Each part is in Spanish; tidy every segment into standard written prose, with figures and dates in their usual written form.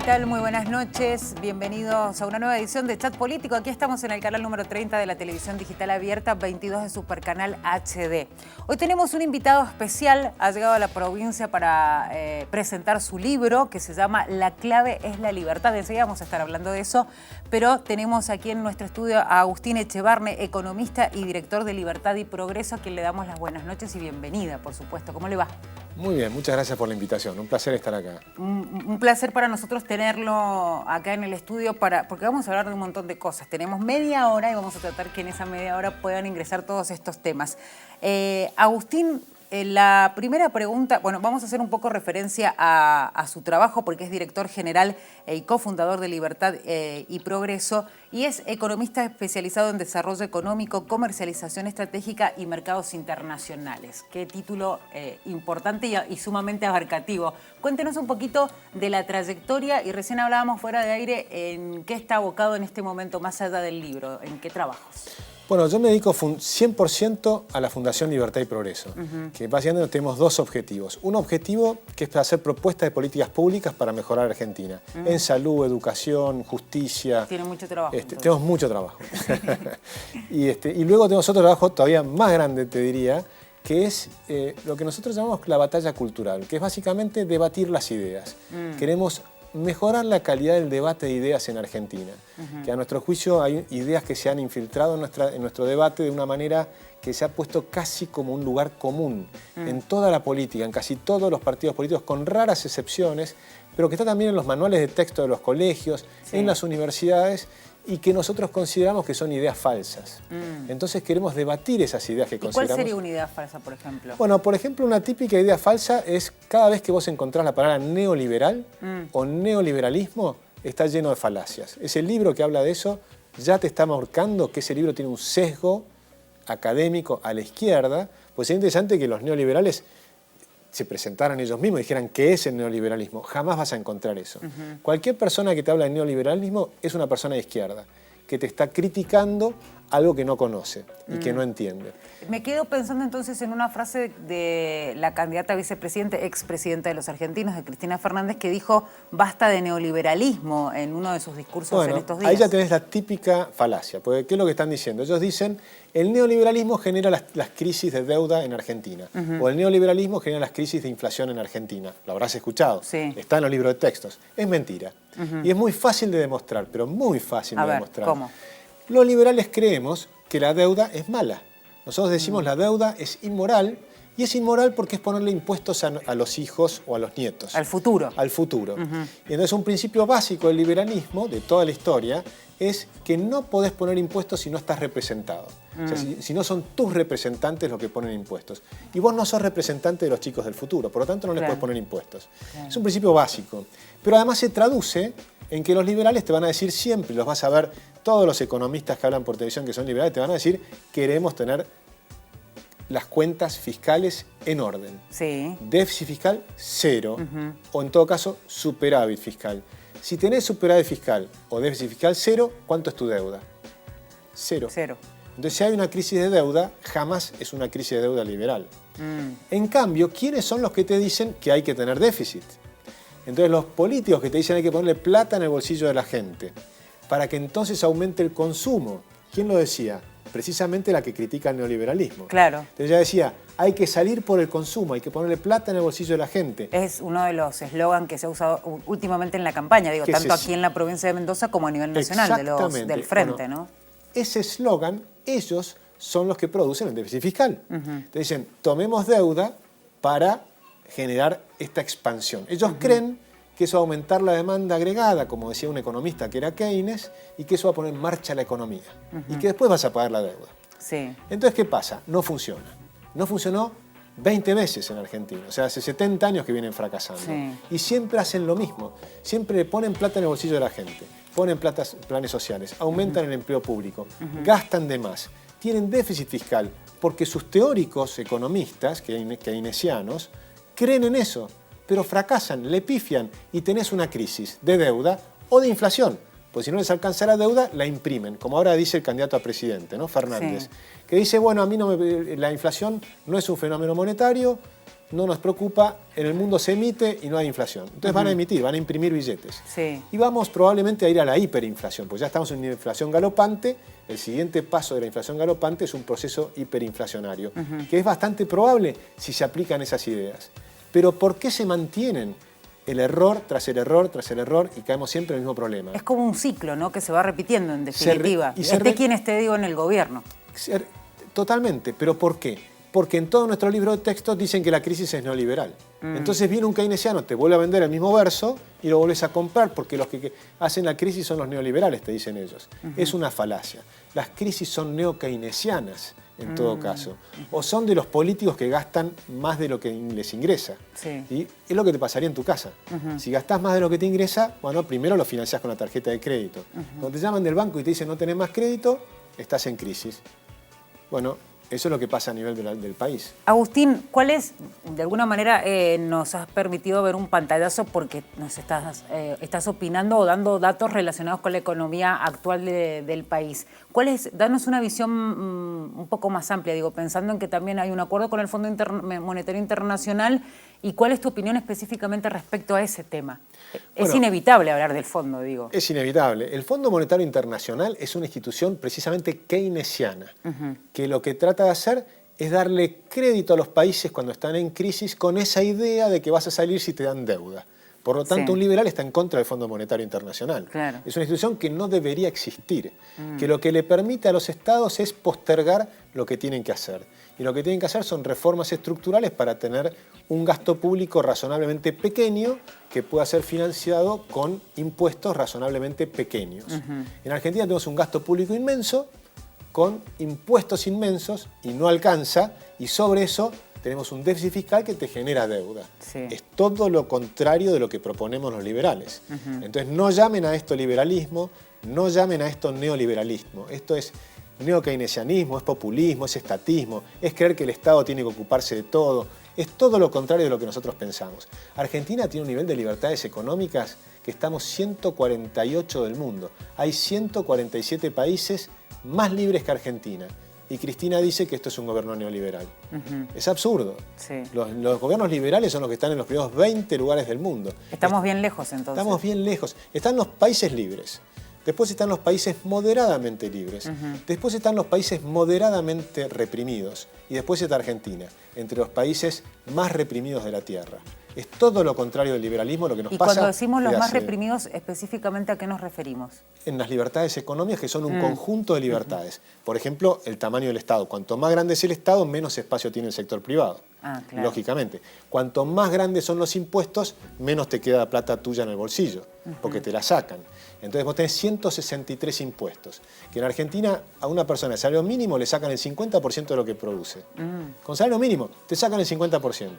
tal? Muy buenas noches. Bienvenidos a una nueva edición de Chat Político. Aquí estamos en el canal número 30 de la televisión digital abierta, 22 de Supercanal HD. Hoy tenemos un invitado especial. Ha llegado a la provincia para presentar su libro que se llama La clave es la libertad. Enseguida vamos a estar hablando de eso, pero tenemos aquí en nuestro estudio a Agustín Echevarne, economista y director de Libertad y Progreso, a quien le damos las buenas noches y bienvenida, por supuesto. ¿Cómo le va? Muy bien, muchas gracias por la invitación. Un placer estar acá. Un placer para nosotros tenerlo acá en el estudio porque vamos a hablar de un montón de cosas. Tenemos media hora y vamos a tratar que en esa media hora puedan ingresar todos estos temas. Agustín, la primera pregunta, bueno, vamos a hacer un poco referencia a su trabajo porque es director general y cofundador de Libertad y Progreso y es economista especializado en desarrollo económico, comercialización estratégica y mercados internacionales. Qué título importante y sumamente abarcativo. Cuéntenos un poquito de la trayectoria y recién hablábamos fuera de aire en qué está abocado en este momento más allá del libro, en qué trabajos. Bueno, yo me dedico 100% a la Fundación Libertad y Progreso, que básicamente tenemos dos objetivos. Un objetivo que es hacer propuestas de políticas públicas para mejorar Argentina, en salud, educación, justicia. Tiene mucho trabajo. Tenemos mucho trabajo. y luego tenemos otro trabajo todavía más grande, te diría, que es lo que nosotros llamamos la batalla cultural, que es básicamente debatir las ideas. Queremos mejorar la calidad del debate de ideas en Argentina, que a nuestro juicio hay ideas que se han infiltrado en nuestro debate de una manera que se ha puesto casi como un lugar común en toda la política, en casi todos los partidos políticos, con raras excepciones, pero que está también en los manuales de texto de los colegios, en las universidades, y que nosotros consideramos que son ideas falsas. Entonces queremos debatir esas ideas que consideramos... ¿Cuál sería una idea falsa, por ejemplo? Bueno, por ejemplo, una típica idea falsa es cada vez que vos encontrás la palabra neoliberal o neoliberalismo, está lleno de falacias. Ese libro que habla de eso ya te está marcando que ese libro tiene un sesgo académico a la izquierda, pues es interesante que los neoliberales se presentaran ellos mismos y dijeran qué es el neoliberalismo. Jamás vas a encontrar eso. Cualquier persona que te habla de neoliberalismo es una persona de izquierda, que te está criticando algo que no conoce y que no entiende. Me quedo pensando entonces en una frase de la candidata a vicepresidenta, expresidenta de los argentinos, de Cristina Fernández, que dijo basta de neoliberalismo en uno de sus discursos en estos días. Ahí ya tenés la típica falacia, porque ¿qué es lo que están diciendo? Ellos dicen el neoliberalismo genera las crisis de deuda en Argentina, o el neoliberalismo genera las crisis de inflación en Argentina. Lo habrás escuchado, está en los libros de textos. Es mentira. Y es muy fácil de demostrar, pero muy fácil de demostrar. ¿Cómo? Los liberales creemos que la deuda es mala. Nosotros decimos la deuda es inmoral, y es inmoral porque es ponerle impuestos a los hijos o a los nietos. Al futuro. Al futuro. Y entonces un principio básico del liberalismo, de toda la historia, es que no podés poner impuestos si no estás representado. O sea, si no son tus representantes los que ponen impuestos. Y vos no sos representante de los chicos del futuro, por lo tanto no les podés poner impuestos. Es un principio básico. Pero además se traduce en que los liberales te van a decir siempre, los vas a ver, todos los economistas que hablan por televisión que son liberales te van a decir, queremos tener las cuentas fiscales en orden. Déficit fiscal, cero. O en todo caso, superávit fiscal. Si tenés superávit fiscal o déficit fiscal cero, ¿cuánto es tu deuda? Cero. Entonces, si hay una crisis de deuda, jamás es una crisis de deuda liberal. En cambio, ¿quiénes son los que te dicen que hay que tener déficit? Entonces, los políticos que te dicen hay que ponerle plata en el bolsillo de la gente para que entonces aumente el consumo. ¿Quién lo decía? Precisamente la que critica el neoliberalismo. Entonces ella decía, hay que salir por el consumo, hay que ponerle plata en el bolsillo de la gente. Es uno de los eslogans que se ha usado últimamente en la campaña, digo, tanto aquí en la provincia de Mendoza como a nivel nacional, del Frente, ¿no? Ese eslogan, ellos son los que producen el déficit fiscal. Entonces dicen, tomemos deuda para generar esta expansión. Ellos creen que eso va a aumentar la demanda agregada, como decía un economista que era Keynes, y que eso va a poner en marcha la economía. Y que después vas a pagar la deuda. Entonces, ¿qué pasa? No funciona. No funcionó 20 veces en Argentina. O sea, hace 70 años que vienen fracasando. Y siempre hacen lo mismo. Siempre le ponen plata en el bolsillo de la gente. Ponen planes sociales. Aumentan el empleo público. Gastan de más. Tienen déficit fiscal. Porque sus teóricos economistas, keynesianos, creen en eso. Pero fracasan, le pifian y tenés una crisis de deuda o de inflación. Pues si no les alcanza la deuda, la imprimen, como ahora dice el candidato a presidente, ¿no? Fernández, que dice, bueno, a mí la inflación no es un fenómeno monetario, no nos preocupa, en el mundo se emite y no hay inflación. Entonces van a emitir, van a imprimir billetes. Sí. Y vamos probablemente a ir a la hiperinflación, pues ya estamos en una inflación galopante. El siguiente paso de la inflación galopante es un proceso hiperinflacionario, que es bastante probable si se aplican esas ideas. Pero ¿por qué se mantienen el error tras el error tras el error y caemos siempre en el mismo problema? Es como un ciclo, ¿no?, que se va repitiendo en definitiva. Esté quien esté, digo, en el gobierno. Totalmente, pero ¿por qué? Porque en todo nuestro libro de texto dicen que la crisis es neoliberal. Entonces viene un keynesiano, te vuelve a vender el mismo verso y lo vuelves a comprar porque los que hacen la crisis son los neoliberales, te dicen ellos. Es una falacia. Las crisis son neo-keynesianas en todo caso. O son de los políticos que gastan más de lo que les ingresa. Sí. Y es lo que te pasaría en tu casa. Si gastás más de lo que te ingresa, bueno, primero lo financiás con la tarjeta de crédito. Cuando te llaman del banco y te dicen no tenés más crédito, estás en crisis. Bueno, eso es lo que pasa a nivel del país. Agustín, ¿cuál es, de alguna manera, nos has permitido ver un pantallazo porque nos estás opinando o dando datos relacionados con la economía actual del país? Danos una visión un poco más amplia, digo, pensando en que también hay un acuerdo con el Fondo Monetario Internacional. ¿Y cuál es tu opinión específicamente respecto a ese tema? Bueno, es inevitable hablar del fondo, digo. Es inevitable. El Fondo Monetario Internacional es una institución precisamente keynesiana, que lo que trata de hacer es darle crédito a los países cuando están en crisis con esa idea de que vas a salir si te dan deuda. Por lo tanto, un liberal está en contra del Fondo Monetario Internacional. Claro. Es una institución que no debería existir, que lo que le permite a los estados es postergar lo que tienen que hacer. Y lo que tienen que hacer son reformas estructurales para tener un gasto público razonablemente pequeño que pueda ser financiado con impuestos razonablemente pequeños. En Argentina tenemos un gasto público inmenso con impuestos inmensos y no alcanza, y sobre eso tenemos un déficit fiscal que te genera deuda. Sí. Es todo lo contrario de lo que proponemos los liberales. Entonces no llamen a esto liberalismo, no llamen a esto neoliberalismo. Esto es neo-keynesianismo, es populismo, es estatismo, es creer que el Estado tiene que ocuparse de todo. Es todo lo contrario de lo que nosotros pensamos. Argentina tiene un nivel de libertades económicas que estamos 148 del mundo. Hay 147 países más libres que Argentina. Y Cristina dice que esto es un gobierno neoliberal. Es absurdo. Sí. Los gobiernos liberales son los que están en los primeros 20 lugares del mundo. Estamos bien lejos, entonces. Estamos bien lejos. Están los países libres. Después están los países moderadamente libres. Después están los países moderadamente reprimidos. Y después está Argentina, entre los países más reprimidos de la Tierra. Es todo lo contrario del liberalismo lo que nos pasa. Y cuando decimos los más reprimidos, específicamente ¿a qué nos referimos? En las libertades económicas, que son un conjunto de libertades. Por ejemplo, el tamaño del Estado. Cuanto más grande es el Estado, menos espacio tiene el sector privado. Claro. Lógicamente. Cuanto más grandes son los impuestos, menos te queda plata tuya en el bolsillo, porque te la sacan. Entonces vos tenés 163 impuestos, que en Argentina a una persona de salario mínimo le sacan el 50% de lo que produce. Con salario mínimo te sacan el 50%.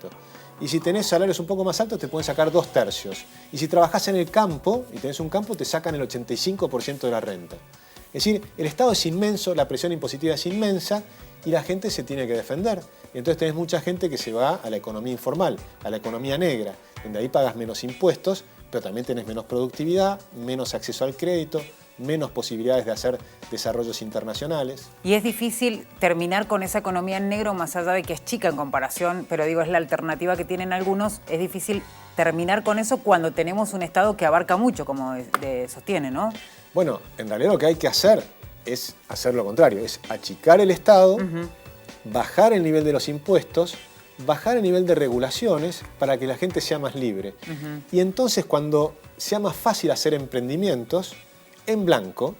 Y si tenés salarios un poco más altos te pueden sacar 2/3. Y si trabajás en el campo y tenés un campo te sacan el 85% de la renta. Es decir, el Estado es inmenso, la presión impositiva es inmensa y la gente se tiene que defender. Y entonces tenés mucha gente que se va a la economía informal, a la economía negra, donde ahí pagas menos impuestos, pero también tenés menos productividad, menos acceso al crédito, menos posibilidades de hacer desarrollos internacionales. Y es difícil terminar con esa economía en negro, más allá de que es chica en comparación, pero digo, es la alternativa que tienen algunos, es difícil terminar con eso cuando tenemos un Estado que abarca mucho, como sostiene, ¿no? Bueno, en realidad lo que hay que hacer es hacer lo contrario, es achicar el Estado, bajar el nivel de los impuestos, bajar el nivel de regulaciones para que la gente sea más libre. Y entonces cuando sea más fácil hacer emprendimientos en blanco,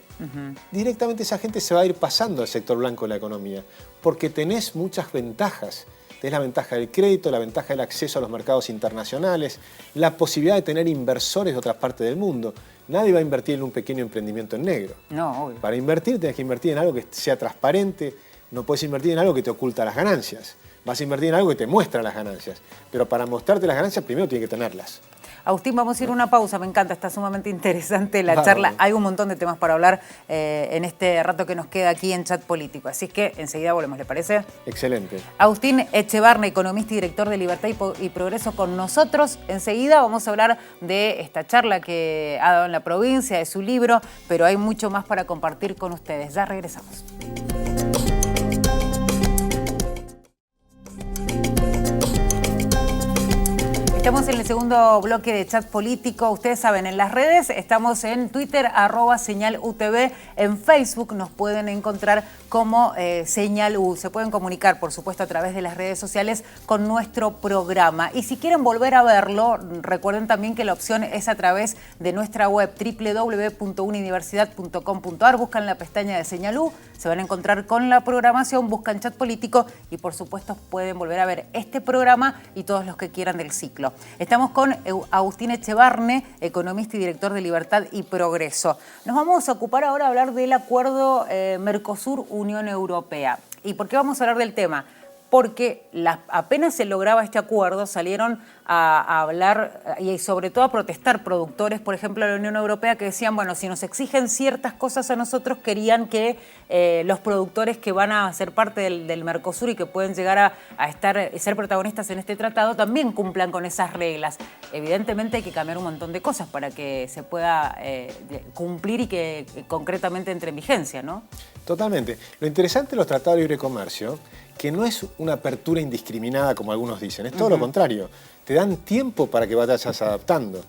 directamente esa gente se va a ir pasando al sector blanco de la economía, porque tenés muchas ventajas. Tenés la ventaja del crédito, la ventaja del acceso a los mercados internacionales, la posibilidad de tener inversores de otras partes del mundo. Nadie va a invertir en un pequeño emprendimiento en negro. No, obvio. Para invertir tenés que invertir en algo que sea transparente, no puedes invertir en algo que te oculta las ganancias. Vas a invertir en algo que te muestra las ganancias. Pero para mostrarte las ganancias primero tienes que tenerlas. Agustín, vamos a ir a una pausa, me encanta, está sumamente interesante la charla. Hay un montón de temas para hablar en este rato que nos queda aquí en Chat Político. Así que enseguida volvemos, ¿le parece? Excelente. Agustín Echevarne, economista y director de Libertad y Progreso con nosotros. Enseguida vamos a hablar de esta charla que ha dado en la provincia, de su libro, pero hay mucho más para compartir con ustedes. Ya regresamos. Estamos en el segundo bloque de Chat Político. Ustedes saben, en las redes estamos en Twitter, @SeñalUTV. En Facebook nos pueden encontrar como Señal U. Se pueden comunicar, por supuesto, a través de las redes sociales con nuestro programa. Y si quieren volver a verlo, recuerden también que la opción es a través de nuestra web www.universidad.com.ar. Buscan la pestaña de Señal U, se van a encontrar con la programación, buscan Chat Político y, por supuesto, pueden volver a ver este programa y todos los que quieran del ciclo. Estamos con Agustín Echevarne, economista y director de Libertad y Progreso. Nos vamos a ocupar ahora a hablar del acuerdo Mercosur-Unión Europea. ¿Y por qué vamos a hablar del tema? Porque apenas se lograba este acuerdo, salieron a hablar y sobre todo a protestar productores, por ejemplo, de la Unión Europea, que decían, bueno, si nos exigen ciertas cosas a nosotros, querían que los productores que van a ser parte del Mercosur y que pueden llegar a ser protagonistas en este tratado, también cumplan con esas reglas. Evidentemente hay que cambiar un montón de cosas para que se pueda cumplir y que concretamente entre en vigencia, ¿no? Totalmente. Lo interesante de los tratados de libre comercio, que no es una apertura indiscriminada como algunos dicen, es todo lo contrario. Te dan tiempo para que vayas adaptando.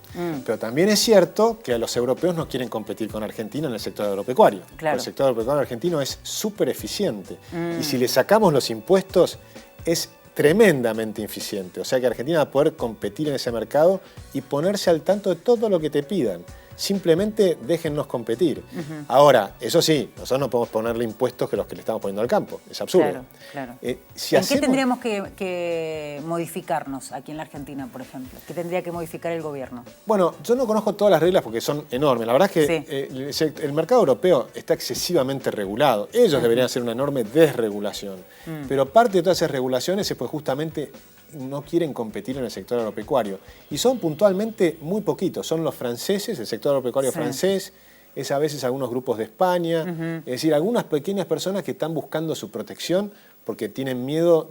Pero también es cierto que a los europeos no quieren competir con Argentina en el sector agropecuario. Claro. El sector agropecuario argentino es súper eficiente. Y si le sacamos los impuestos, es tremendamente eficiente. O sea que Argentina va a poder competir en ese mercado y ponerse al tanto de todo lo que te pidan. Simplemente déjennos competir. Ahora, eso sí, nosotros no podemos ponerle impuestos que los que le estamos poniendo al campo. Es absurdo. Claro. ¿En qué tendríamos que modificarnos aquí en la Argentina, por ejemplo? ¿Qué tendría que modificar el gobierno? Bueno, yo no conozco todas las reglas porque son enormes. La verdad es que el mercado europeo está excesivamente regulado. Ellos deberían hacer una enorme desregulación. Pero parte de todas esas regulaciones es porque justamente no quieren competir en el sector agropecuario. Y son puntualmente muy poquitos. Son los franceses, el sector agropecuario francés, es a veces algunos grupos de España, es decir, algunas pequeñas personas que están buscando su protección porque tienen miedo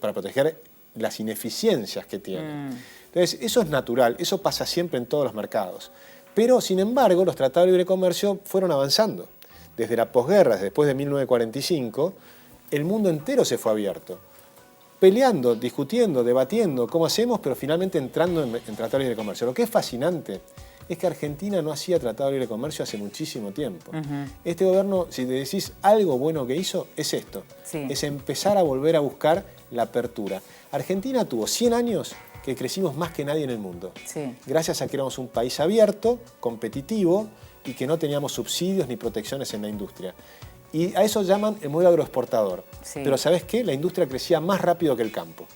para proteger las ineficiencias que tienen. Entonces, eso es natural, eso pasa siempre en todos los mercados. Pero, sin embargo, los tratados de libre comercio fueron avanzando. Desde la posguerra, después de 1945, el mundo entero se fue abierto. Peleando, discutiendo, debatiendo cómo hacemos, pero finalmente entrando en tratados de libre comercio. Lo que es fascinante es que Argentina no hacía tratado de libre comercio hace muchísimo tiempo. Este gobierno, si te decís algo bueno que hizo, es esto. Es empezar a volver a buscar la apertura. Argentina tuvo 100 años que crecimos más que nadie en el mundo. Gracias a que éramos un país abierto, competitivo y que no teníamos subsidios ni protecciones en la industria. Y a eso llaman el modelo agroexportador. Pero ¿sabés qué? La industria crecía más rápido que el campo.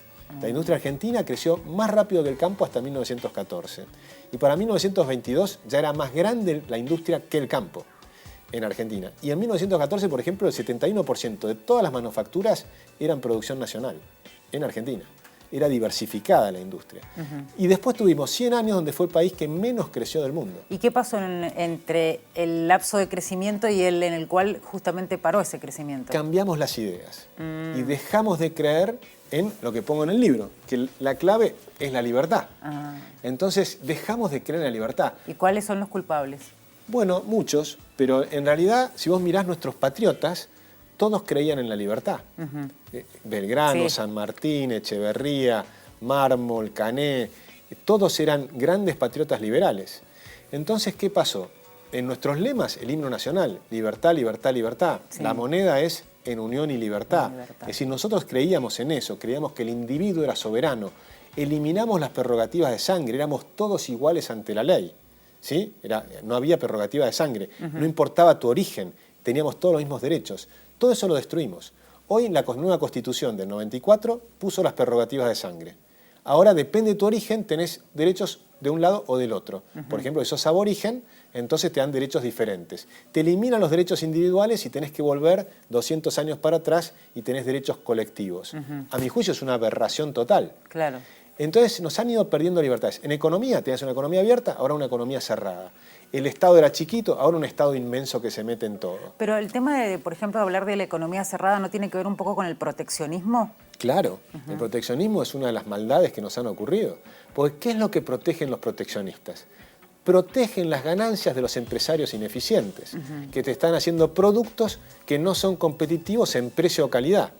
La industria argentina creció más rápido que el campo hasta 1914. Y para 1922 ya era más grande la industria que el campo en Argentina. Y en 1914, por ejemplo, el 71% de todas las manufacturas eran producción nacional en Argentina. Era diversificada la industria. Y después tuvimos 100 años donde fue el país que menos creció del mundo. ¿Y qué pasó entre el lapso de crecimiento y el en el cual justamente paró ese crecimiento? Cambiamos las ideas y dejamos de creer en lo que pongo en el libro, que la clave es la libertad. Entonces dejamos de creer en la libertad. ¿Y cuáles son los culpables? Bueno, muchos, pero en realidad si vos mirás nuestros patriotas, todos creían en la libertad. Belgrano, San Martín, Echeverría, Mármol, Cané, todos eran grandes patriotas liberales. Entonces, ¿qué pasó? En nuestros lemas, el himno nacional, libertad, libertad, libertad. La moneda es en unión y libertad. Es decir, nosotros creíamos en eso, creíamos que el individuo era soberano. Eliminamos las prerrogativas de sangre, éramos todos iguales ante la ley. ¿Sí? No había prerrogativa de sangre, no importaba tu origen, teníamos todos los mismos derechos. Todo eso lo destruimos. Hoy la nueva Constitución del 94 puso las prerrogativas de sangre. Ahora depende de tu origen, tenés derechos de un lado o del otro. Por ejemplo, si sos aborigen, entonces te dan derechos diferentes. Te eliminan los derechos individuales y tenés que volver 200 años para atrás y tenés derechos colectivos. A mi juicio es una aberración total. Claro. Entonces nos han ido perdiendo libertades. En economía, tenías una economía abierta, ahora una economía cerrada. El Estado era chiquito, ahora un Estado inmenso que se mete en todo. Pero el tema de, por ejemplo, hablar de la economía cerrada, ¿no tiene que ver un poco con el proteccionismo? Claro, el proteccionismo es una de las maldades que nos han ocurrido. Porque ¿qué es lo que protegen los proteccionistas? Protegen las ganancias de los empresarios ineficientes, que te están haciendo productos que no son competitivos en precio o calidad.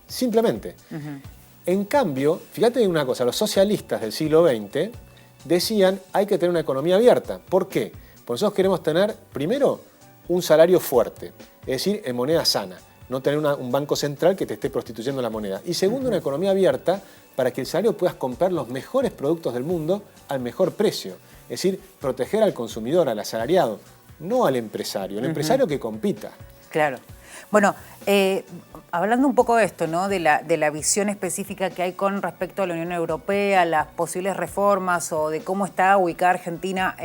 Simplemente. En cambio, fíjate en una cosa, los socialistas del siglo XX decían hay que tener una economía abierta. ¿Por qué? Porque nosotros queremos tener, primero, un salario fuerte, es decir, en moneda sana, no tener un banco central que te esté prostituyendo la moneda. Y segundo, una economía abierta para que el salario puedas comprar los mejores productos del mundo al mejor precio. Es decir, proteger al consumidor, al asalariado, no al empresario. El empresario que compita. Claro. Bueno, hablando un poco de esto, ¿no? De la visión específica que hay con respecto a la Unión Europea, las posibles reformas o de cómo está ubicada Argentina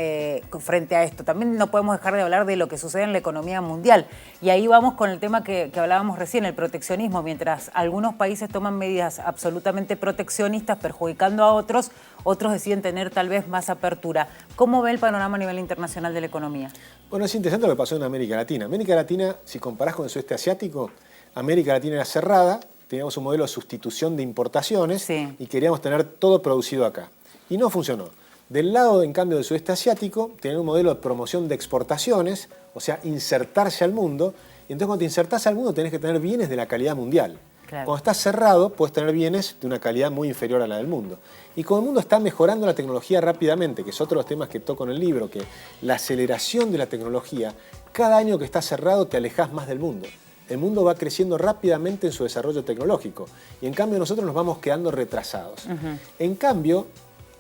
frente a esto. También no podemos dejar de hablar de lo que sucede en la economía mundial. Y ahí vamos con el tema que hablábamos recién, el proteccionismo. Mientras algunos países toman medidas absolutamente proteccionistas, perjudicando a otros, otros deciden tener tal vez más apertura. ¿Cómo ve el panorama a nivel internacional de la economía? Bueno, es interesante lo que pasó en América Latina. América Latina, si comparás con el sudeste asiático, América Latina era cerrada, teníamos un modelo de sustitución de importaciones y queríamos tener todo producido acá. Y no funcionó. Del lado, en cambio, del sudeste asiático, tenían un modelo de promoción de exportaciones, o sea, insertarse al mundo. Y entonces cuando te insertás al mundo tenés que tener bienes de la calidad mundial. Claro. Cuando estás cerrado, puedes tener bienes de una calidad muy inferior a la del mundo. Y como el mundo está mejorando la tecnología rápidamente, que es otro de los temas que toco en el libro, que la aceleración de la tecnología, cada año que estás cerrado te alejás más del mundo. El mundo va creciendo rápidamente en su desarrollo tecnológico y en cambio nosotros nos vamos quedando retrasados. En cambio,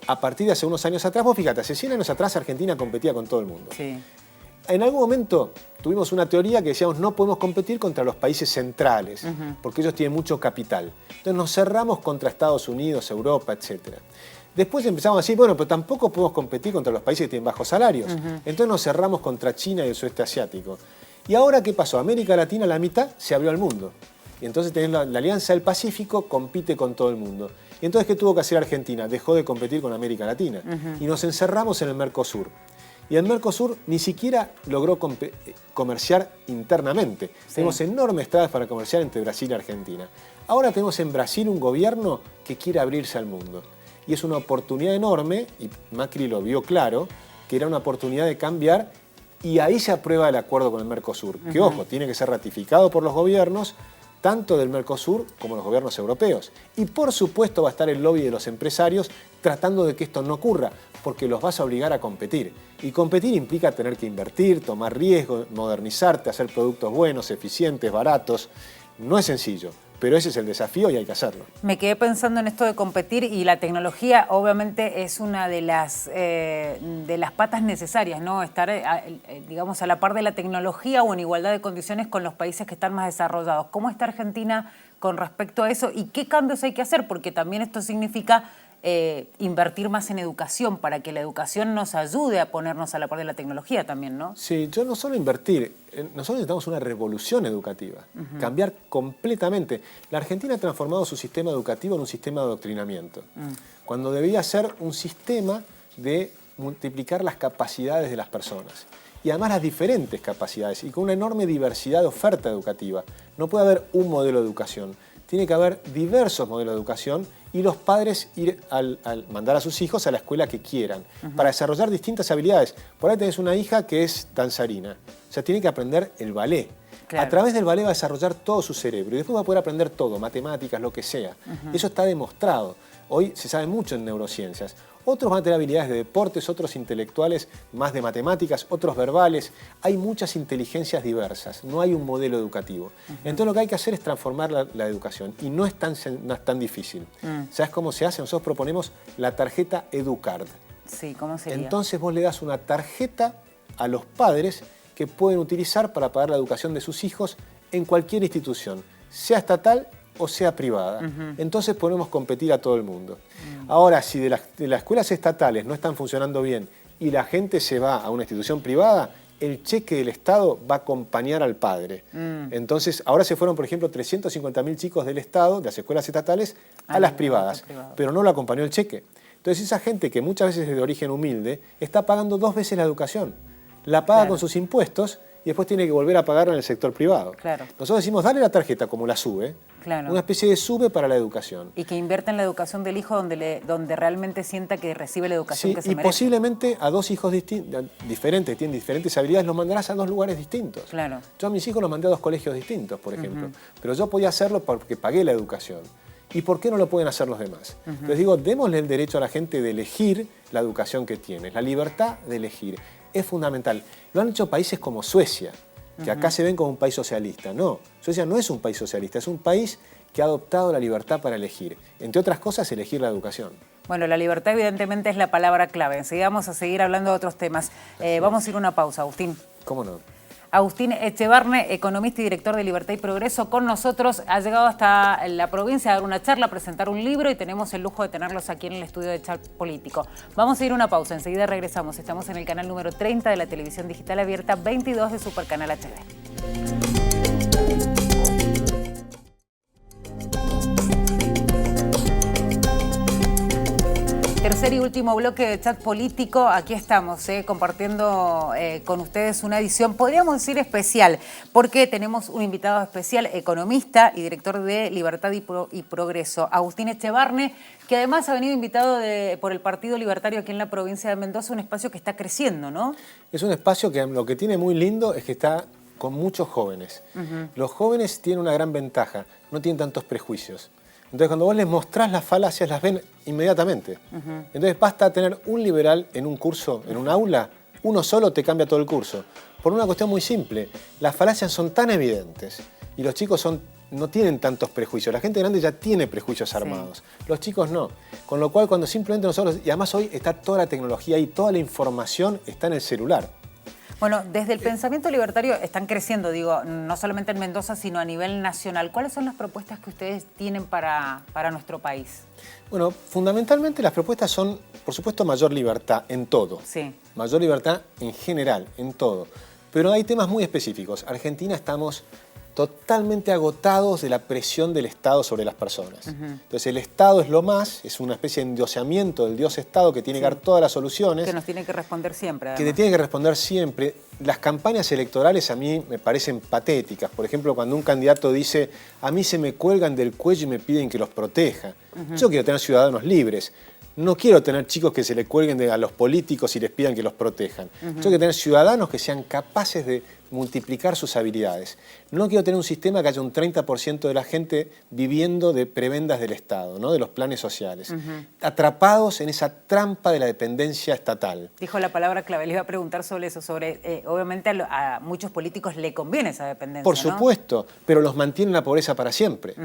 a partir de hace unos años atrás, vos fíjate, hace 100 años atrás Argentina competía con todo el mundo. Sí. En algún momento tuvimos una teoría que decíamos no podemos competir contra los países centrales, porque ellos tienen mucho capital. Entonces nos cerramos contra Estados Unidos, Europa, etc. Después empezamos a decir, bueno, pero tampoco podemos competir contra los países que tienen bajos salarios. Entonces nos cerramos contra China y el sudeste asiático. ¿Y ahora qué pasó? América Latina, la mitad, se abrió al mundo. Y entonces tenés la Alianza del Pacífico, compite con todo el mundo. Y entonces, ¿qué tuvo que hacer Argentina? Dejó de competir con América Latina. Y nos encerramos en el Mercosur. Y el Mercosur ni siquiera logró comerciar internamente. Sí. Tenemos enormes trabas para comerciar entre Brasil y Argentina. Ahora tenemos en Brasil un gobierno que quiere abrirse al mundo. Y es una oportunidad enorme, y Macri lo vio claro, que era una oportunidad de cambiar, y ahí se aprueba el acuerdo con el Mercosur. Que, ojo, tiene que ser ratificado por los gobiernos, tanto del Mercosur como los gobiernos europeos. Y por supuesto va a estar el lobby de los empresarios tratando de que esto no ocurra, porque los vas a obligar a competir. Y competir implica tener que invertir, tomar riesgos, modernizarte, hacer productos buenos, eficientes, baratos. No es sencillo, pero ese es el desafío y hay que hacerlo. Me quedé pensando en esto de competir y la tecnología obviamente es una de las patas necesarias, ¿no? Estar, digamos, a la par de la tecnología o en igualdad de condiciones con los países que están más desarrollados. ¿Cómo está Argentina con respecto a eso y qué cambios hay que hacer? Porque también esto significa invertir más en educación para que la educación nos ayude a ponernos a la par de la tecnología también, ¿no? Sí, yo no solo invertir, nosotros necesitamos una revolución educativa, cambiar completamente. La Argentina ha transformado su sistema educativo en un sistema de adoctrinamiento, cuando debía ser un sistema de multiplicar las capacidades de las personas. Y además las diferentes capacidades, y con una enorme diversidad de oferta educativa. No puede haber un modelo de educación, tiene que haber diversos modelos de educación y los padres ir al mandar a sus hijos a la escuela que quieran, para desarrollar distintas habilidades. Por ahí tenés una hija que es danzarina, o sea, tiene que aprender el ballet. Claro. A través del ballet va a desarrollar todo su cerebro y después va a poder aprender todo, matemáticas, lo que sea. Eso está demostrado. Hoy se sabe mucho en neurociencias. Otros van a tener habilidades de deportes, otros intelectuales, más de matemáticas, otros verbales. Hay muchas inteligencias diversas, no hay un modelo educativo. Entonces lo que hay que hacer es transformar la educación y no es tan difícil. ¿Sabes cómo se hace? Nosotros proponemos la tarjeta EduCard. Sí, ¿cómo sería? Entonces vos le das una tarjeta a los padres que pueden utilizar para pagar la educación de sus hijos en cualquier institución, sea estatal o sea privada. Entonces podemos competir a todo el mundo. Ahora, si de las escuelas estatales no están funcionando bien y la gente se va a una institución privada, el cheque del Estado va a acompañar al padre. Entonces, ahora se fueron, por ejemplo, 350.000 chicos del Estado, de las escuelas estatales, a las privadas, pero no lo acompañó el cheque. Entonces, esa gente que muchas veces es de origen humilde, está pagando 2 veces la educación. La paga con sus impuestos y después tiene que volver a pagarla en el sector privado. Nosotros decimos, dale la tarjeta como la SUBE, una especie de SUBE para la educación. Y que invierta en la educación del hijo donde realmente sienta que recibe la educación que se merece. Y posiblemente a 2 hijos diferentes, que tienen diferentes habilidades, los mandarás a 2 lugares distintos. Yo a mis hijos los mandé a 2 colegios distintos, por ejemplo. Pero yo podía hacerlo porque pagué la educación. ¿Y por qué no lo pueden hacer los demás? Entonces digo, démosle el derecho a la gente de elegir la educación que tiene. La libertad de elegir es fundamental. Lo han hecho países como Suecia, que acá se ven como un país socialista. No, Suecia no es un país socialista, es un país que ha adoptado la libertad para elegir. Entre otras cosas, elegir la educación. Bueno, la libertad evidentemente es la palabra clave. Enseguida vamos a seguir hablando de otros temas. Vamos a ir a una pausa, Agustín. ¿Cómo no? Agustín Echevarne, economista y director de Libertad y Progreso, con nosotros. Ha llegado hasta la provincia a dar una charla, a presentar un libro y tenemos el lujo de tenerlos aquí en el estudio de Chat Político. Vamos a ir a una pausa, enseguida regresamos. Estamos en el canal número 30 de la televisión digital abierta, 22 de Supercanal HD. Tercer y último bloque de Chat Político. Aquí estamos compartiendo con ustedes una edición, podríamos decir especial, porque tenemos un invitado especial, economista y director de Libertad y Progreso, Agustín Echevarne, que además ha venido invitado por el Partido Libertario aquí en la provincia de Mendoza, un espacio que está creciendo, ¿no? Es un espacio que lo que tiene muy lindo es que está con muchos jóvenes. Los jóvenes tienen una gran ventaja, no tienen tantos prejuicios. Entonces, cuando vos les mostrás las falacias, las ven inmediatamente. Entonces, basta tener un liberal en un curso, en un aula, uno solo te cambia todo el curso. Por una cuestión muy simple, las falacias son tan evidentes y los chicos no tienen tantos prejuicios. La gente grande ya tiene prejuicios armados. Los chicos no. Con lo cual, cuando simplemente nosotros... Y además hoy está toda la tecnología y toda la información está en el celular. Bueno, desde el pensamiento libertario están creciendo, digo, no solamente en Mendoza, sino a nivel nacional. ¿Cuáles son las propuestas que ustedes tienen para nuestro país? Bueno, fundamentalmente las propuestas son, por supuesto, mayor libertad en todo. Sí. Mayor libertad en general, en todo. Pero hay temas muy específicos. Argentina estamos totalmente agotados de la presión del Estado sobre las personas. Entonces el Estado es lo más, es una especie de endiosamiento del Dios Estado que tiene que dar todas las soluciones. Que nos tiene que responder siempre, además. Que te tiene que responder siempre. Las campañas electorales a mí me parecen patéticas. Por ejemplo, cuando un candidato dice, a mí se me cuelgan del cuello y me piden que los proteja. Yo quiero tener ciudadanos libres. No quiero tener chicos que se le cuelguen a los políticos y les pidan que los protejan. Yo quiero tener ciudadanos que sean capaces de multiplicar sus habilidades. No quiero tener un sistema que haya un 30% de la gente viviendo de prebendas del Estado, ¿no? De los planes sociales, atrapados en esa trampa de la dependencia estatal. Dijo la palabra clave, le iba a preguntar sobre eso, obviamente a muchos políticos le conviene esa dependencia, Por supuesto, ¿no? Pero los mantiene en la pobreza para siempre.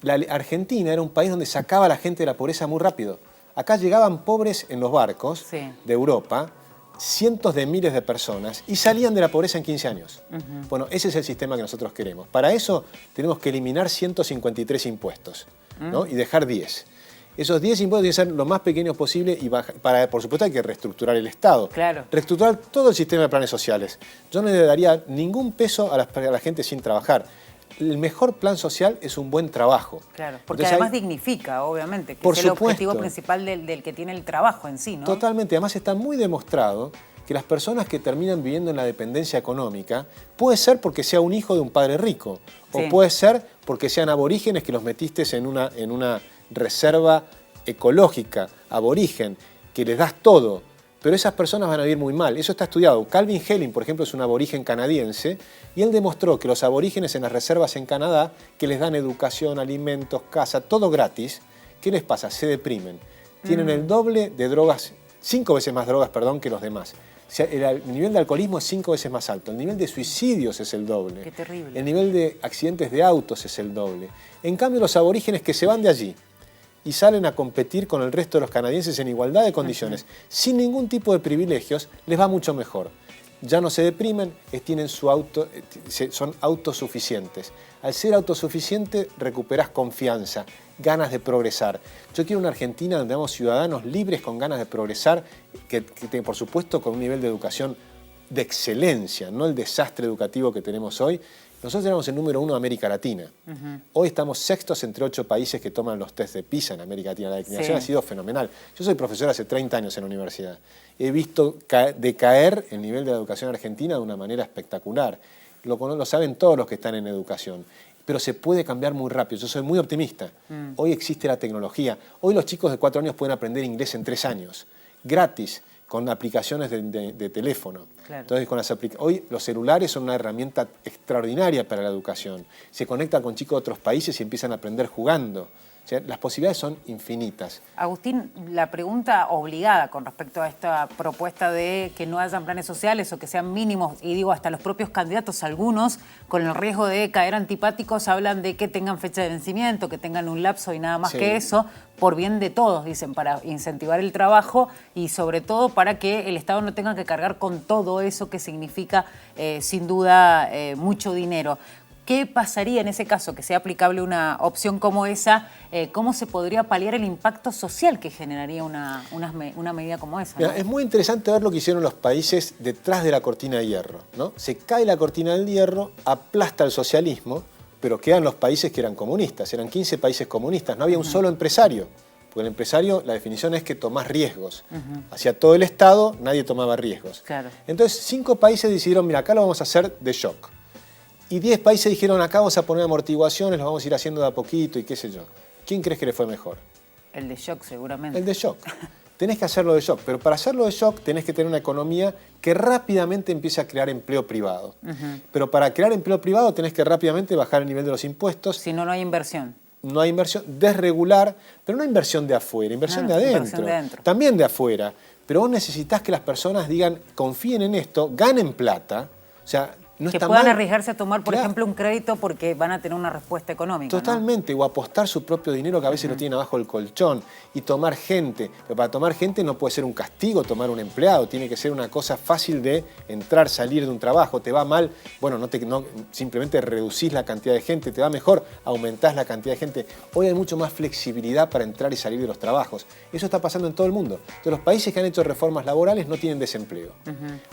La Argentina era un país donde sacaba a la gente de la pobreza muy rápido. Acá llegaban pobres en los barcos de Europa, cientos de miles de personas, y salían de la pobreza en 15 años. Bueno, ese es el sistema que nosotros queremos. Para eso tenemos que eliminar 153 impuestos, ¿no? Y dejar 10. Esos 10 impuestos tienen que ser lo más pequeños posible y por supuesto hay que reestructurar el Estado. Claro. Reestructurar todo el sistema de planes sociales. Yo no le daría ningún peso a la gente sin trabajar. El mejor plan social es un buen trabajo. Claro, porque entonces, además dignifica, obviamente, que es el objetivo principal del que tiene el trabajo en sí, ¿no? Totalmente. Además está muy demostrado que las personas que terminan viviendo en la dependencia económica puede ser porque sea un hijo de un padre rico, o puede ser porque sean aborígenes que los metiste en una reserva ecológica, aborigen, que les das todo. Pero esas personas van a vivir muy mal. Eso está estudiado. Calvin Helling, por ejemplo, es un aborigen canadiense y él demostró que los aborígenes en las reservas en Canadá, que les dan educación, alimentos, casa, todo gratis, ¿qué les pasa? Se deprimen. Tienen el doble de drogas, 5 veces más drogas, perdón, que los demás. O sea, el nivel de alcoholismo es 5 veces más alto. El nivel de suicidios es el doble. Qué terrible. El nivel de accidentes de autos es el doble. En cambio, los aborígenes que se van de allí y salen a competir con el resto de los canadienses en igualdad de condiciones, sin ningún tipo de privilegios, les va mucho mejor. Ya no se deprimen, son autosuficientes. Al ser autosuficiente, recuperás confianza, ganas de progresar. Yo quiero una Argentina donde tenemos ciudadanos libres con ganas de progresar, que por supuesto con un nivel de educación de excelencia, no el desastre educativo que tenemos hoy. Nosotros éramos el número 1 de América Latina. Hoy estamos sextos entre 8 países que toman los test de PISA en América Latina. La declinación ha sido fenomenal. Yo soy profesor hace 30 años en la universidad. He visto decaer el nivel de la educación argentina de una manera espectacular. Lo saben todos los que están en educación. Pero se puede cambiar muy rápido. Yo soy muy optimista. Hoy existe la tecnología. Hoy los chicos de 4 años pueden aprender inglés en 3 años. Gratis, con aplicaciones de teléfono. Claro. Entonces, hoy los celulares son una herramienta extraordinaria para la educación. Se conectan con chicos de otros países y empiezan a aprender jugando. O sea, las posibilidades son infinitas. Agustín, la pregunta obligada con respecto a esta propuesta de que no hayan planes sociales o que sean mínimos, y digo, hasta los propios candidatos, algunos, con el riesgo de caer antipáticos, hablan de que tengan fecha de vencimiento, que tengan un lapso y nada más que eso, por bien de todos, dicen, para incentivar el trabajo y sobre todo para que el Estado no tenga que cargar con todo eso que significa, sin duda, mucho dinero. ¿Qué pasaría en ese caso que sea aplicable una opción como esa? ¿Cómo se podría paliar el impacto social que generaría una medida como esa? Mira, ¿no? es muy interesante ver lo que hicieron los países detrás de la cortina de hierro, ¿no? Se cae la cortina del hierro, aplasta el socialismo, pero quedan los países que eran comunistas. Eran 15 países comunistas, no había un solo empresario. Porque el empresario, la definición es que tomás riesgos. Hacia todo el Estado nadie tomaba riesgos. Claro. Entonces 5 países decidieron, mira, acá lo vamos a hacer de shock. Y 10 países dijeron, acá vamos a poner amortiguaciones, lo vamos a ir haciendo de a poquito y qué sé yo. ¿Quién crees que le fue mejor? El de shock, seguramente. El de shock. Tenés que hacerlo de shock, pero para hacerlo de shock tenés que tener una economía que rápidamente empiece a crear empleo privado. Pero para crear empleo privado tenés que rápidamente bajar el nivel de los impuestos. Si no, no hay inversión. No hay inversión, desregular, pero no inversión de afuera, inversión de adentro. También de afuera. Pero vos necesitás que las personas digan, confíen en esto, ganen plata. O sea, no que está puedan mal. arriesgarse a tomar, por ejemplo, un crédito porque van a tener una respuesta económica. Totalmente, ¿no? O apostar su propio dinero que a veces lo tienen abajo del colchón y tomar gente. Pero para tomar gente no puede ser un castigo tomar un empleado, tiene que ser una cosa fácil de entrar, salir de un trabajo. Te va mal, bueno, simplemente reducís la cantidad de gente, te va mejor, aumentás la cantidad de gente. Hoy hay mucho más flexibilidad para entrar y salir de los trabajos. Eso está pasando en todo el mundo. Entonces los países que han hecho reformas laborales no tienen desempleo.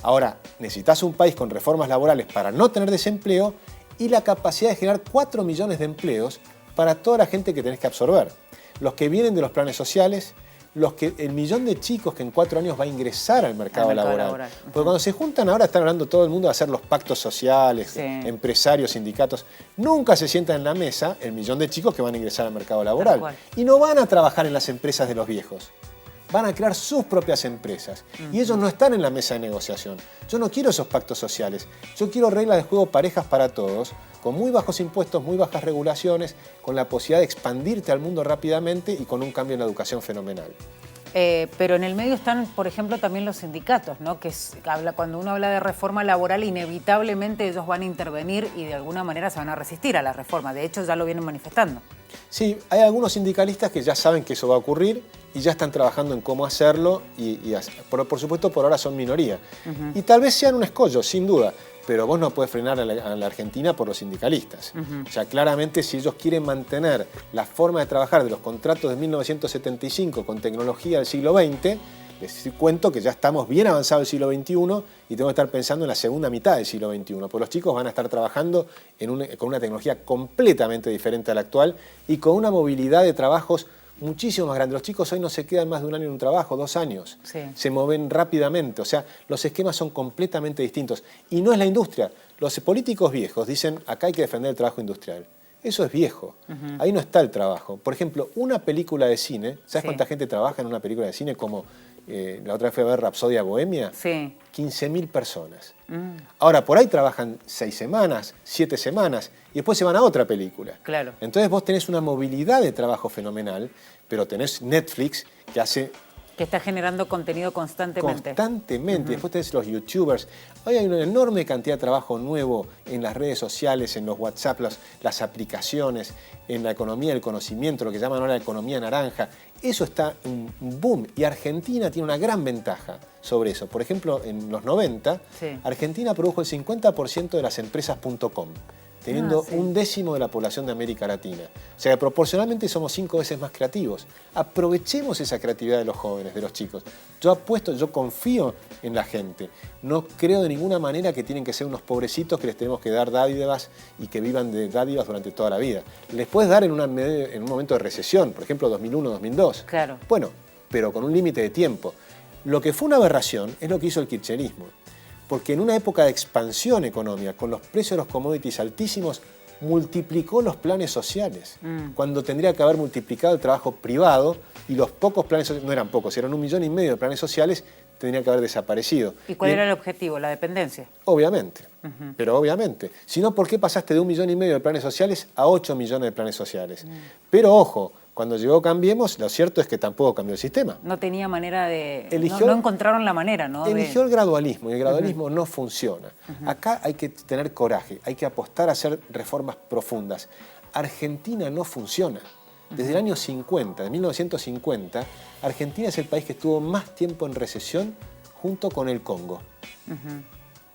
Ahora, necesitas un país con reformas laborales para no tener desempleo y la capacidad de generar 4 millones de empleos para toda la gente que tenés que absorber. Los que vienen de los planes sociales, el millón de chicos que en 4 años va a ingresar al mercado laboral. Porque cuando se juntan ahora están hablando todo el mundo de hacer los pactos sociales, empresarios, sindicatos. Nunca se sientan en la mesa el millón de chicos que van a ingresar al mercado laboral. Y no van a trabajar en las empresas de los viejos. Van a crear sus propias empresas. Y ellos no están en la mesa de negociación. Yo no quiero esos pactos sociales. Yo quiero reglas de juego parejas para todos, con muy bajos impuestos, muy bajas regulaciones, con la posibilidad de expandirte al mundo rápidamente y con un cambio en la educación fenomenal. Pero en el medio están, por ejemplo, también los sindicatos, ¿no? Cuando uno habla de reforma laboral, inevitablemente ellos van a intervenir y de alguna manera se van a resistir a la reforma. De hecho, ya lo vienen manifestando. Sí, hay algunos sindicalistas que ya saben que eso va a ocurrir y ya están trabajando en cómo hacerlo por supuesto por ahora son minoría. Y tal vez sean un escollo, sin duda, pero vos no podés frenar a la Argentina por los sindicalistas. O sea, claramente si ellos quieren mantener la forma de trabajar de los contratos de 1975 con tecnología del siglo XX, les cuento que ya estamos bien avanzados del siglo XXI y tengo que estar pensando en la segunda mitad del siglo XXI, porque los chicos van a estar trabajando con una tecnología completamente diferente a la actual y con una movilidad de trabajos muchísimo más grande. Los chicos hoy no se quedan más de 1 año en un trabajo, 2 años. Se mueven rápidamente, o sea, los esquemas son completamente distintos. Y no es la industria. Los políticos viejos dicen, acá hay que defender el trabajo industrial. Eso es viejo. Ahí no está el trabajo. Por ejemplo, una película de cine, ¿sabes cuánta gente trabaja en una película de cine como la otra vez fui a ver Rapsodia Bohemia? 15.000 personas. Ahora, por ahí trabajan 6 semanas, 7 semanas y después se van a otra película. Claro. Entonces vos tenés una movilidad de trabajo fenomenal, pero tenés Netflix que hace... Que está generando contenido constantemente. Constantemente. Después tenés los youtubers. Hoy hay una enorme cantidad de trabajo nuevo en las redes sociales, en los WhatsApp, las aplicaciones, en la economía del conocimiento, lo que llaman ahora la economía naranja. Eso está un boom. Y Argentina tiene una gran ventaja sobre eso. Por ejemplo, en los 90, Argentina produjo el 50% de las empresas .com. Teniendo 1/10 de la población de América Latina. O sea que proporcionalmente somos 5 veces más creativos. Aprovechemos esa creatividad de los jóvenes, de los chicos. Yo confío en la gente. No creo de ninguna manera que tienen que ser unos pobrecitos que les tenemos que dar dádivas y que vivan de dádivas durante toda la vida. Les puedes dar en un momento de recesión, por ejemplo 2001, 2002. Claro. Bueno, pero con un límite de tiempo. Lo que fue una aberración es lo que hizo el kirchnerismo. Porque en una época de expansión económica, con los precios de los commodities altísimos, multiplicó los planes sociales, cuando tendría que haber multiplicado el trabajo privado y los pocos planes sociales, no eran pocos, eran 1,5 millones de planes sociales, tendría que haber desaparecido. ¿Y cuál era el objetivo? ¿La dependencia? Obviamente, pero obviamente. Si no, ¿por qué pasaste de 1,5 millones de planes sociales a 8 millones de planes sociales? Pero ojo, Cuando llegó Cambiemos, lo cierto es que tampoco cambió el sistema. No tenía manera de... no encontraron la manera, ¿no? Eligió el gradualismo y el gradualismo no funciona. Acá hay que tener coraje, hay que apostar a hacer reformas profundas. Argentina no funciona. Desde el año 50, de 1950, Argentina es el país que estuvo más tiempo en recesión junto con el Congo.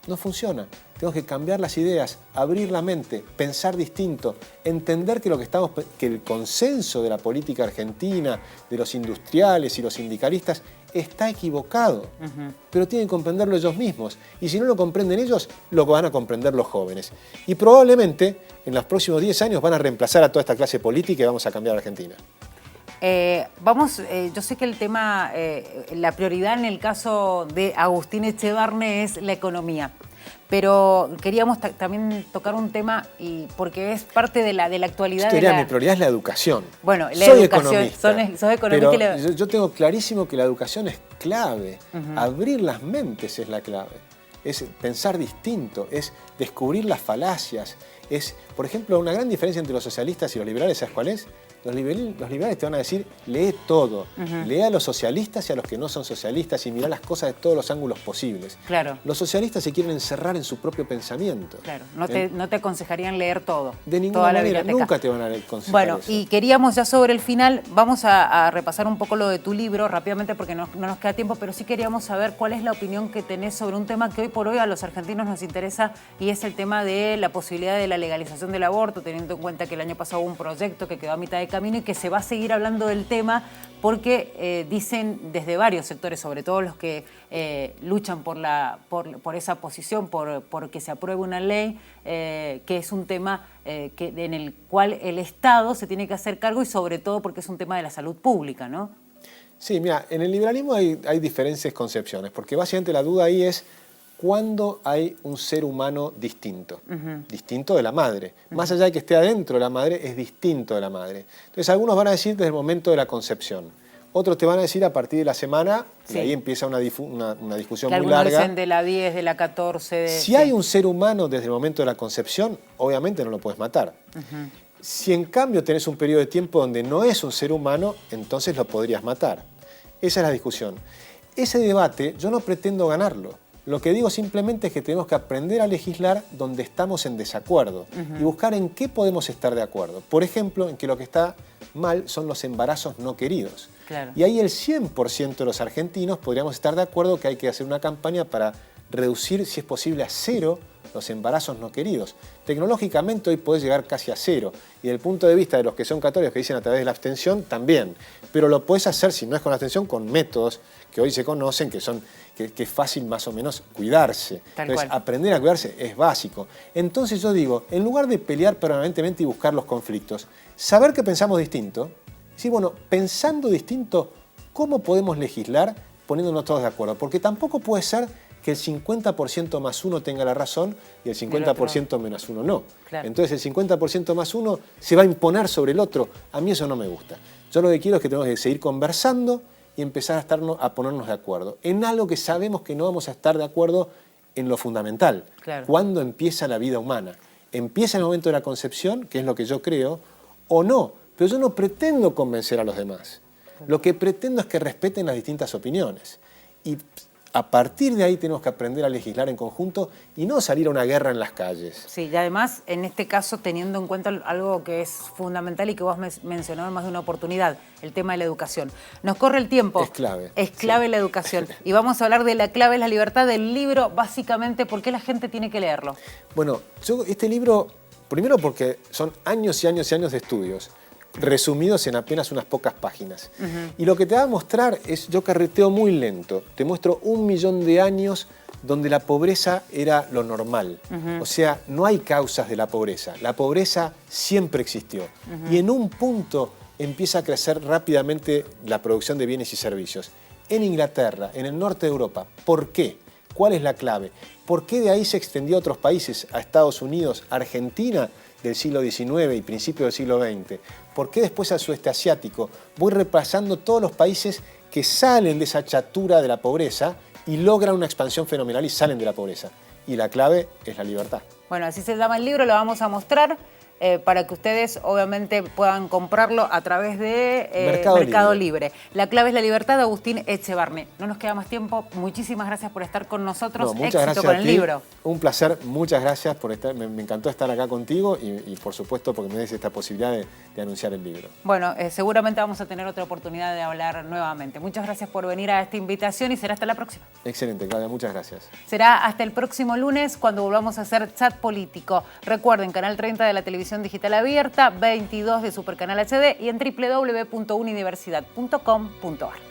No funciona. Tenemos que cambiar las ideas, abrir la mente, pensar distinto, entender que que el consenso de la política argentina, de los industriales y los sindicalistas, está equivocado. Pero tienen que comprenderlo ellos mismos. Y si no lo comprenden ellos, lo van a comprender los jóvenes. Y probablemente en los próximos 10 años van a reemplazar a toda esta clase política y vamos a cambiar a Argentina. Yo sé que el tema, la prioridad en el caso de Agustín Echevarne es la economía, pero queríamos también tocar un tema, porque es parte de la actualidad. Mi prioridad es la educación. Bueno, la soy educación, economista, sos economista. Pero yo tengo clarísimo que la educación es clave. Abrir las mentes es la clave. Es pensar distinto, es descubrir las falacias. Por ejemplo, una gran diferencia entre los socialistas y los liberales, ¿sabes cuál es? Los liberales te van a decir, lee todo. Lee a los socialistas y a los que no son socialistas y mirá las cosas de todos los ángulos posibles. Claro. Los socialistas se quieren encerrar en su propio pensamiento. Claro, no te aconsejarían leer todo. De ninguna manera, nunca te van a aconsejar Bueno, eso. y queríamos ya sobre el final, vamos a repasar un poco lo de tu libro rápidamente porque no nos queda tiempo, pero sí queríamos saber cuál es la opinión que tenés sobre un tema que hoy por hoy a los argentinos nos interesa, y es el tema de la posibilidad de la legalización del aborto, teniendo en cuenta que el año pasado hubo un proyecto que quedó a mitad de camino y que se va a seguir hablando del tema porque dicen desde varios sectores, sobre todo los que luchan por esa posición, por que se apruebe una ley, que es un tema en el cual el Estado se tiene que hacer cargo, y sobre todo porque es un tema de la salud pública, ¿no? Sí, mira, en el liberalismo hay diferentes concepciones, porque básicamente la duda ahí es cuándo hay un ser humano distinto, distinto de la madre. Más allá de que esté adentro de la madre, es distinto de la madre. Entonces algunos van a decir desde el momento de la concepción, otros te van a decir a partir de la semana, y ahí empieza una discusión muy larga. Algunos dicen de la 10, de la 14. Si hay un ser humano desde el momento de la concepción, obviamente no lo puedes matar. Si en cambio tenés un periodo de tiempo donde no es un ser humano, entonces lo podrías matar. Esa es la discusión. Ese debate yo no pretendo ganarlo. Lo que digo simplemente es que tenemos que aprender a legislar donde estamos en desacuerdo y buscar en qué podemos estar de acuerdo. Por ejemplo, en que lo que está mal son los embarazos no queridos. Claro. Y ahí el 100% de los argentinos podríamos estar de acuerdo que hay que hacer una campaña para reducir, si es posible, a cero los embarazos no queridos. Tecnológicamente hoy podés llegar casi a cero. Y desde el punto de vista de los que son católicos que dicen a través de la abstención, también. Pero lo podés hacer, si no es con la abstención, con métodos que hoy se conocen, que es fácil más o menos cuidarse. Entonces, aprender a cuidarse es básico. Entonces yo digo, en lugar de pelear permanentemente y buscar los conflictos, saber que pensamos distinto, sí, bueno, pensando distinto, ¿cómo podemos legislar poniéndonos todos de acuerdo? Porque tampoco puede ser que el 50% más uno tenga la razón y el 50% menos uno no. Claro. Entonces el 50% más uno se va a imponer sobre el otro. A mí eso no me gusta. Yo lo que quiero es que tenemos que seguir conversando y empezar a ponernos de acuerdo en algo que sabemos que no vamos a estar de acuerdo en lo fundamental. Claro. ¿Cuándo empieza la vida humana? ¿Empieza en el momento de la concepción, que es lo que yo creo, o no? Pero yo no pretendo convencer a los demás. Lo que pretendo es que respeten las distintas opiniones. Y a partir de ahí tenemos que aprender a legislar en conjunto y no salir a una guerra en las calles. Sí, y además, en este caso, teniendo en cuenta algo que es fundamental y que vos mencionabas más de una oportunidad, el tema de la educación. Nos corre el tiempo. Es clave. Es clave, sí, la educación. Y vamos a hablar de la clave de la libertad del libro, básicamente, ¿por qué la gente tiene que leerlo? Bueno, este libro, primero porque son años y años y años de estudios, resumidos en apenas unas pocas páginas. Y lo que te va a mostrar es, yo carreteo muy lento, te muestro 1 millón de años donde la pobreza era lo normal. O sea, no hay causas de la pobreza siempre existió. Y en un punto empieza a crecer rápidamente la producción de bienes y servicios. En Inglaterra, en el norte de Europa. ¿Por qué? ¿Cuál es la clave? ¿Por qué de ahí se extendió a otros países, a Estados Unidos, Argentina, del siglo XIX y principios del siglo XX? ¿Por qué después al sudeste asiático? Voy repasando todos los países que salen de esa chatura de la pobreza y logran una expansión fenomenal y salen de la pobreza. Y la clave es la libertad. Bueno, así se llama el libro, lo vamos a mostrar. para que ustedes obviamente puedan comprarlo a través de Mercado Libre. La clave es la libertad, de Agustín Echevarne. No nos queda más tiempo. Muchísimas gracias por estar con nosotros. Muchas Éxito gracias con a el ti. libro. Un placer, muchas gracias por estar. Me encantó estar acá contigo y por supuesto porque me des esta posibilidad de anunciar el libro. Bueno, seguramente vamos a tener otra oportunidad de hablar nuevamente. Muchas gracias por venir a esta invitación y será hasta la próxima. Excelente, Claudia, muchas gracias. Será hasta el próximo lunes cuando volvamos a hacer Chat Político. Recuerden, Canal 30 de la Televisión Digital Abierta, 22 de Supercanal HD y en www.unidiversidad.com.ar.